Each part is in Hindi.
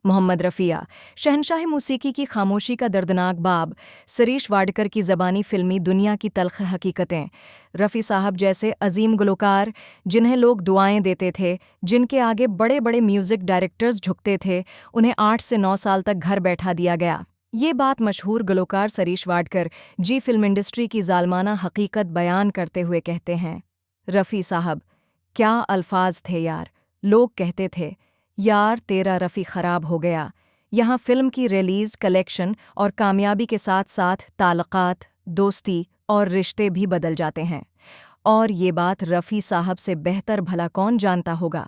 मोहम्मद रफ़िया, शहंशाह मौसीकी की खामोशी का दर्दनाक बाब, सरीश वाडकर की ज़बानी फ़िल्मी दुनिया की तल्ख़ हकीकतें। रफ़ी साहब जैसे अजीम गुलकार, जिन्हें लोग दुआएं देते थे, जिनके आगे बड़े बड़े म्यूज़िक डायरेक्टर्स झुकते थे, उन्हें 8 से 9 साल तक घर बैठा दिया गया। ये बात मशहूर गुलकार सरीश वाडकर जी फिल्म इंडस्ट्री की ज़ालमाना हकीकत बयान करते हुए कहते हैं। रफ़ी साहब, क्या अल्फाज थे यार। लोग कहते थे, यार तेरा रफ़ी ख़राब हो गया। यहाँ फ़िल्म की रिलीज़, कलेक्शन और कामयाबी के साथ साथ ताल्लुकात, दोस्ती और रिश्ते भी बदल जाते हैं। और ये बात रफ़ी साहब से बेहतर भला कौन जानता होगा।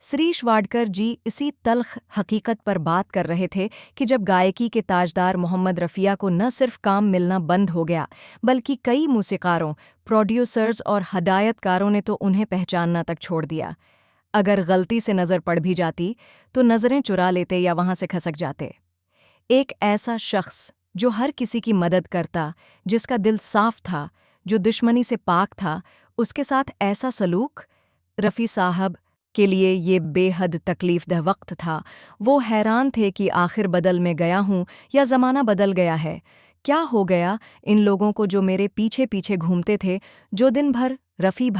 सरीश वाडकर जी इसी तल्ख़ हकीकत पर बात कर रहे थे कि जब गायकी के ताजदार मोहम्मद रफ़िया को न सिर्फ काम मिलना बंद हो गया, बल्कि कई मूसीकारों, प्रोड्यूसर्स और हदायतकारों ने तो उन्हें पहचानना तक छोड़ दिया। अगर गलती से नज़र पड़ भी जाती तो नज़रें चुरा लेते या वहाँ से खसक जाते। एक ऐसा शख्स जो हर किसी की मदद करता, जिसका दिल साफ था, जो दुश्मनी से पाक था, उसके साथ ऐसा सलूक। रफ़ी साहब के लिए ये बेहद तकलीफ़दह वक्त था। वो हैरान थे कि आखिर बदल में गया हूँ या ज़माना बदल गया है। क्या हो गया इन लोगों को जो मेरे पीछे पीछे घूमते थे, जो दिन भर रफ़ी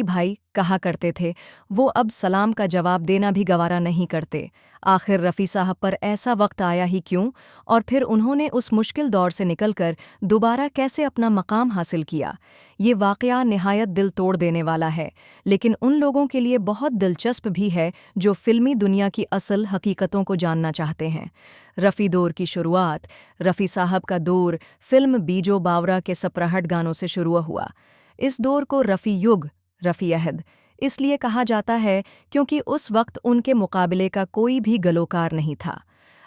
भाई कहा करते थे, वो अब सलाम का जवाब देना भी गवारा नहीं करते। आखिर रफ़ी साहब पर ऐसा वक्त आया ही क्यों, और फिर उन्होंने उस मुश्किल दौर से निकलकर दोबारा कैसे अपना मकाम हासिल किया। ये वाक़या निहायत दिल तोड़ देने वाला है, लेकिन उन लोगों के लिए बहुत दिलचस्प भी है जो फ़िल्मी दुनिया की असल हकीकतों को जानना चाहते हैं। रफ़ी दौर की शुरुआत। रफ़ी साहब का दौर फ़िल्म बीजो बावरा के सपरहट गानों से शुरू हुआ। इस दौर को रफ़ी युग, रफ़ी अहद इसलिए कहा जाता है क्योंकि उस वक्त उनके मुकाबले का कोई भी गलोकार नहीं था।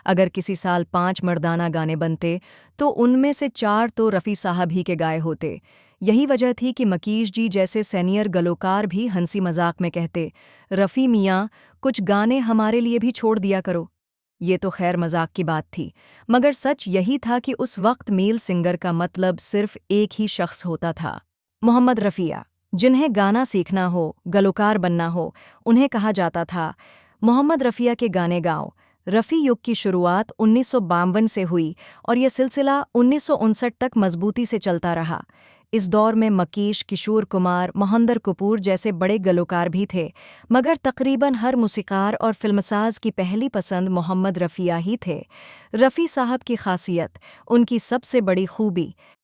अगर किसी साल 5 मर्दाना गाने बनते तो उनमें से 4 तो रफ़ी साहब ही के गाए होते। यही वजह थी कि मकीश जी जैसे सीनियर गलोकार भी हंसी मजाक में कहते, रफ़ी मियाँ कुछ गाने हमारे लिए भी छोड़ दिया करो। ये तो खैर मजाक की बात थी, मगर सच यही था कि उस वक्त मेल सिंगर का मतलब सिर्फ एक ही शख्स होता था, मोहम्मद रफ़िया। जिन्हें गाना सीखना हो, गलोकार बनना हो, उन्हें कहा जाता था, मोहम्मद रफ़िया के गाने गाओ। रफ़ी युग की शुरुआत 1952 से हुई और यह सिलसिला 1959 तक मजबूती से चलता रहा। इस दौर में मकीश, किशोर कुमार, मोहिंदर कपूर जैसे बड़े गलोकार भी थे, मगर तकरीबन हर मूसीकार और फिल्मसाज की पहली पसंद मोहम्मद रफ़िया ही थे। रफ़ी साहब की खासियत, उनकी सबसे बड़ी खूबी,